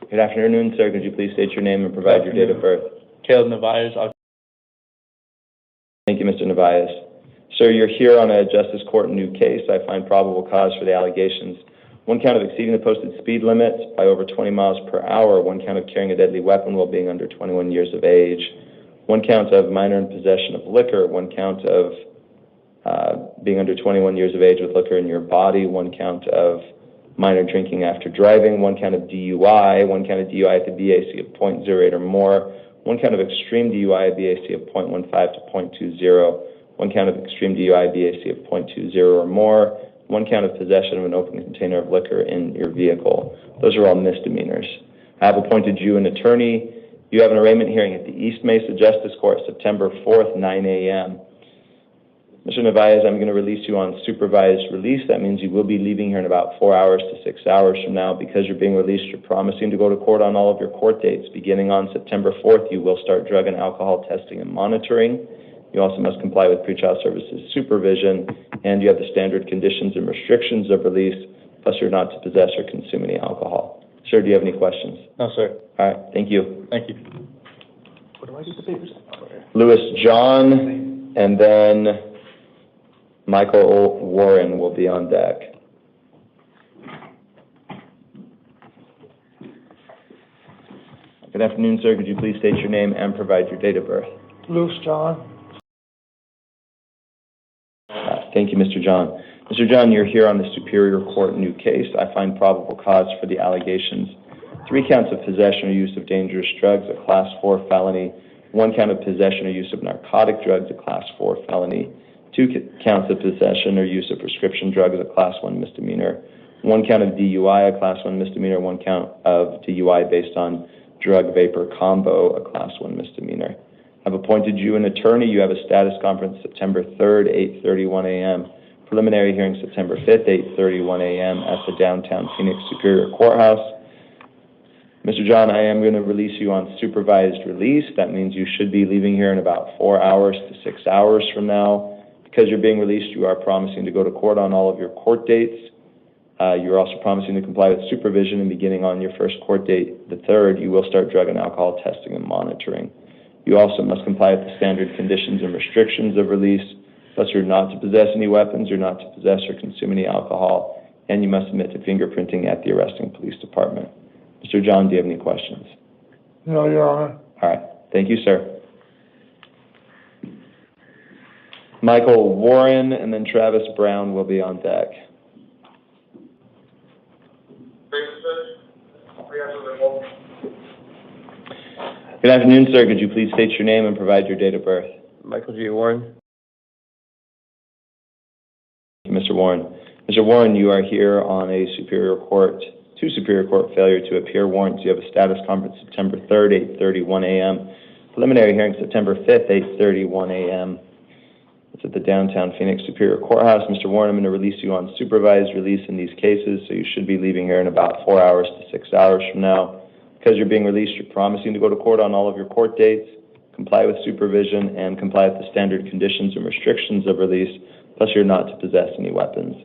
Good afternoon, sir. Could you please state your name and provide your date of birth? Caleb Nevaez. Thank you, Mr. Nevaez. Sir, you're here on a Justice Court new case. I find probable cause for the allegations. One count of exceeding the posted speed limits by over 20 miles per hour. One count of carrying a deadly weapon while being under 21 years of age. One count of minor in possession of liquor. One count of being under 21 years of age with liquor in your body. One count of minor drinking after driving. One count of DUI. One count of DUI at the BAC of .08 or more. One count of extreme DUI at BAC of .15 to .20. One count of extreme DUI BAC of .20 or more. One count of possession of an open container of liquor in your vehicle. Those are all misdemeanors. I have appointed you an attorney. You have an arraignment hearing at the East Mesa Justice Court, September 4th, 9 a.m. Mr. Nevaez, I'm going to release you on supervised release. That means you will be leaving here in about 4 hours to 6 hours from now. Because you're being released, you're promising to go to court on all of your court dates. Beginning on September 4th, you will start drug and alcohol testing and monitoring. You also must comply with pretrial services supervision, and you have the standard conditions and restrictions of release, plus you're not to possess or consume any alcohol. Sir, do you have any questions? No, sir. All right, thank you. Thank you. What do I get the papers? Louis John, and then Michael Warren will be on deck. Good afternoon, sir. Could you please state your name and provide your date of birth? Louis John. Thank you, Mr. John. Mr. John, you're here on the Superior Court new case. I find probable cause for the allegations. 3 counts of possession or use of dangerous drugs, a Class 4 felony. 1 count of possession or use of narcotic drugs, a Class 4 felony. 2 counts of possession or use of prescription drugs, a Class 1 misdemeanor. 1 count of DUI, a Class 1 misdemeanor. 1 count of DUI based on drug vapor combo, a Class 1 misdemeanor. I've appointed you an attorney. You have a status conference September 3rd, 8:31 a.m. Preliminary hearing September 5th, 8:31 a.m. at the downtown Phoenix Superior Courthouse. Mr. John, I am going to release you on supervised release. That means you should be leaving here in about 4 hours to 6 hours from now. Because you're being released, you are promising to go to court on all of your court dates. You're also promising to comply with supervision, and beginning on your first court date, the 3rd, you will start drug and alcohol testing and monitoring. You also must comply with the standard conditions and restrictions of release, plus you're not to possess any weapons, you're not to possess or consume any alcohol, and you must submit to fingerprinting at the arresting police department. Mr. John, do you have any questions? No, Your Honor. All right. Thank you, sir. Michael Warren and then Travis Brown will be on deck. Good afternoon, sir. Could you please state your name and provide your date of birth? Michael G. Warren. Mr. Warren. Mr. Warren, you are here on a Superior Court failure to appear warrants. You have a status conference September 3rd, 8:31 a.m. Preliminary hearing September 5th, 8:31 a.m. It's at the downtown Phoenix Superior Courthouse. Mr. Warren, I'm going to release you on supervised release in these cases, so you should be leaving here in about 4 hours to 6 hours from now. Because you're being released, you're promising to go to court on all of your court dates, comply with supervision, and comply with the standard conditions and restrictions of release, plus you're not to possess any weapons.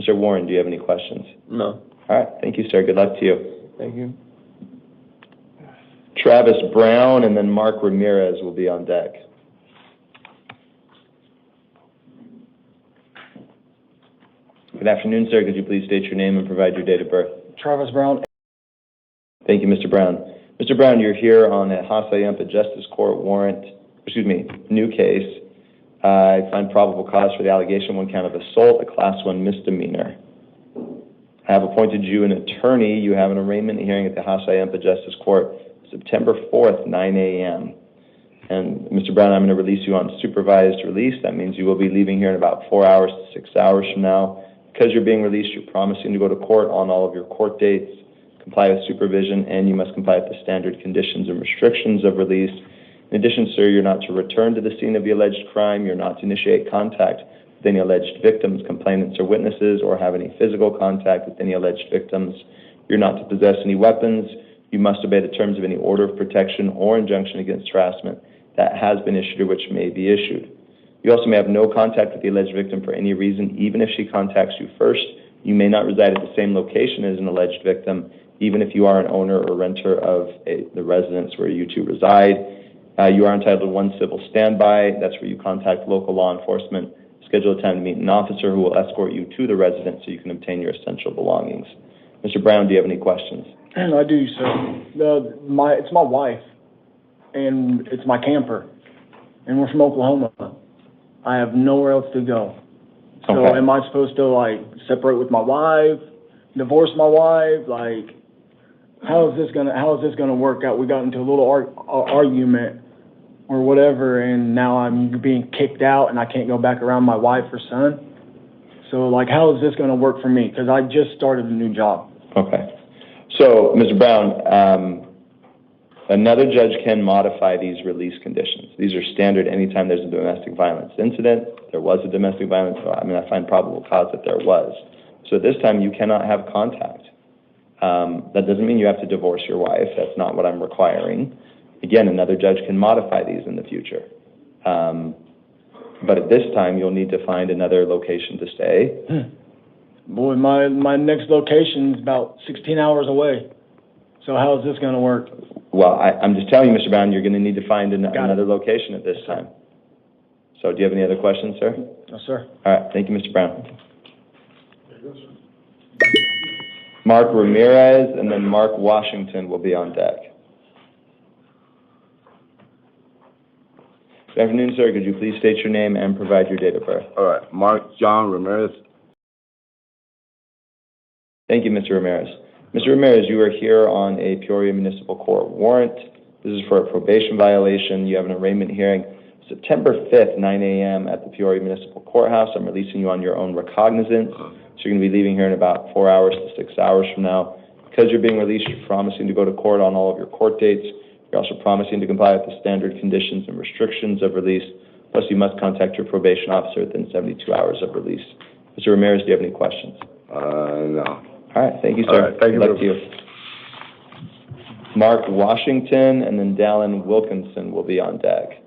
Mr. Warren, do you have any questions? No. All right. Thank you, sir. Good luck to you. Thank you. Travis Brown and then Mark Ramirez will be on deck. Good afternoon, sir. Could you please state your name and provide your date of birth? Travis Brown. Thank you, Mr. Brown. Mr. Brown, you're here on a Hassayampa Justice Court new case. I find probable cause for the allegation, 1 count of assault, a Class 1 misdemeanor. I have appointed you an attorney. You have an arraignment hearing at the Hassayampa Justice Court September 4th, 9 a.m. And Mr. Brown, I'm going to release you on supervised release. That means you will be leaving here in about 4 hours to 6 hours from now. Because you're being released, you're promising to go to court on all of your court dates, comply with supervision, and you must comply with the standard conditions and restrictions of release. In addition, sir, you're not to return to the scene of the alleged crime. You're not to initiate contact with any alleged victims, complainants, or witnesses, or have any physical contact with any alleged victims. You're not to possess any weapons. You must obey the terms of any order of protection or injunction against harassment that has been issued or which may be issued. You also may have no contact with the alleged victim for any reason, even if she contacts you first. You may not reside at the same location as an alleged victim, even if you are an owner or renter of the residence where you two reside. You are entitled to one civil standby. That's where you contact local law enforcement, schedule a time to meet an officer who will escort you to the residence so you can obtain your essential belongings. Mr. Brown, do you have any questions? I do, sir. It's my wife, and it's my camper, and we're from Oklahoma. I have nowhere else to go. So Okay. am I supposed to, like, separate with my wife, divorce my wife? Like, how is this gonna work out? We got into a little argument or whatever, and now I'm being kicked out, and I can't go back around my wife or son. So, like, how is this gonna work for me? Because I just started a new job. Okay. So, Mr. Brown, another judge can modify these release conditions. These are standard anytime there's a domestic violence incident. There was a domestic violence, I find probable cause that there was. So at this time, you cannot have contact. That doesn't mean you have to divorce your wife. That's not what I'm requiring. Again, another judge can modify these in the future. But at this time, you'll need to find another location to stay. Boy, my next location is about 16 hours away. So how is this going to work? Well, I'm just telling you, Mr. Brown, you're going to need to find another location at this time. So do you have any other questions, sir? No, sir. All right, thank you, Mr. Brown. Mark Ramirez and then Mark Washington will be on deck. Good afternoon, sir. Could you please state your name and provide your date of birth? All right, Mark John Ramirez. Thank you, Mr. Ramirez. Mr. Ramirez, you are here on a Peoria Municipal Court warrant. This is for a probation violation. You have an arraignment hearing September 5th, 9 a.m. at the Peoria Municipal Courthouse. I'm releasing you on your own recognizance. So you're going to be leaving here in about 4 hours to 6 hours from now. Because you're being released, you're promising to go to court on all of your court dates. You're also promising to comply with the standard conditions and restrictions of release. Plus, you must contact your probation officer within 72 hours of release. Mr. Ramirez, do you have any questions? No. All right, thank you, sir. All right, thank you. Good luck to you. Mark Washington and then Dallin Wilkinson will be on deck.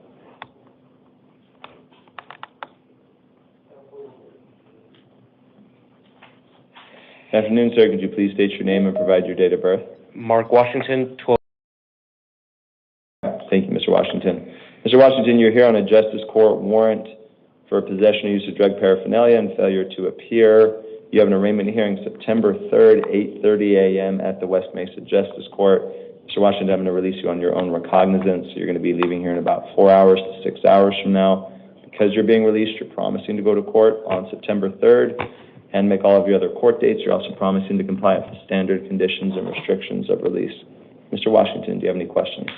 Good afternoon, sir. Could you please state your name and provide your date of birth? Mark Washington, 12. Thank you, Mr. Washington. Mr. Washington, you're here on a Justice Court warrant for possession or use of drug paraphernalia and failure to appear. You have an arraignment hearing September 3rd, 8:30 a.m. at the West Mesa Justice Court. Mr. Washington, I'm going to release you on your own recognizance. So you're going to be leaving here in about 4 hours to 6 hours from now. Because you're being released, you're promising to go to court on September 3rd and make all of your other court dates. You're also promising to comply with the standard conditions and restrictions of release. Mr. Washington, do you have any questions?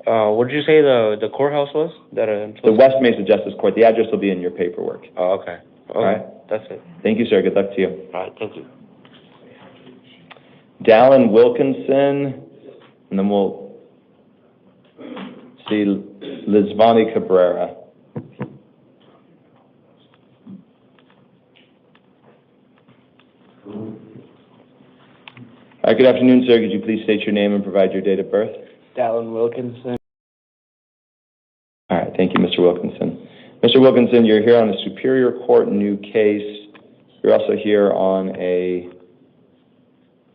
What did you say the courthouse was? The West Mesa Justice Court. The address will be in your paperwork. Oh, okay. All right. That's it. Thank you, sir. Good luck to you. All right, thank you. Dallin Wilkinson, and then we'll see Lizvani Cabrera. All right, good afternoon, sir. Could you please state your name and provide your date of birth? Dallin Wilkinson. All right, thank you, Mr. Wilkinson. Mr. Wilkinson, you're here on a Superior Court new case. You're also here on a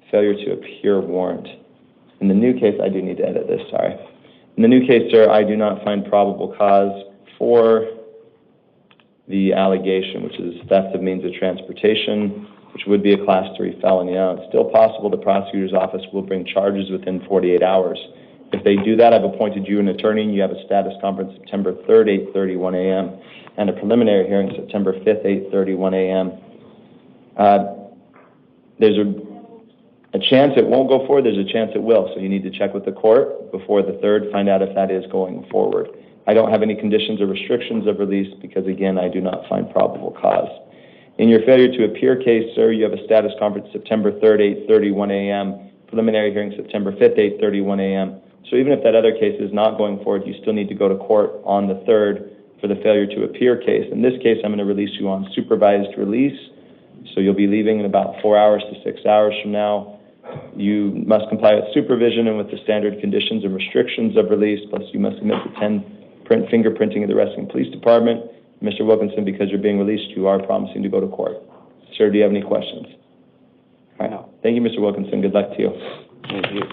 failure to appear warrant. In the new case, I do need to edit this, sorry. In the new case, sir, I do not find probable cause for the allegation, which is theft of means of transportation, which would be a Class 3 felony. Now, it's still possible the prosecutor's office will bring charges within 48 hours. If they do that, I've appointed you an attorney, and you have a status conference September 3rd, 8:31 a.m., and a preliminary hearing September 5th, 8:31 a.m. There's a chance it won't go forward, there's a chance it will, so you need to check with the court before the 3rd, find out if that is going forward. I don't have any conditions or restrictions of release because, again, I do not find probable cause. In your failure to appear case, sir, you have a status conference September 3rd, 8:31 a.m., preliminary hearing September 5th, 8:31 a.m. So even if that other case is not going forward, you still need to go to court on the 3rd for the failure to appear case. In this case, I'm going to release you on supervised release. So you'll be leaving in about 4 hours to 6 hours from now. You must comply with supervision and with the standard conditions and restrictions of release, plus you must submit the 10-print fingerprinting of the Reston Police Department. Mr. Wilkinson, because you're being released, you are promising to go to court. Sir, do you have any questions? Thank you, Mr. Wilkinson. Good luck to you. Thank you.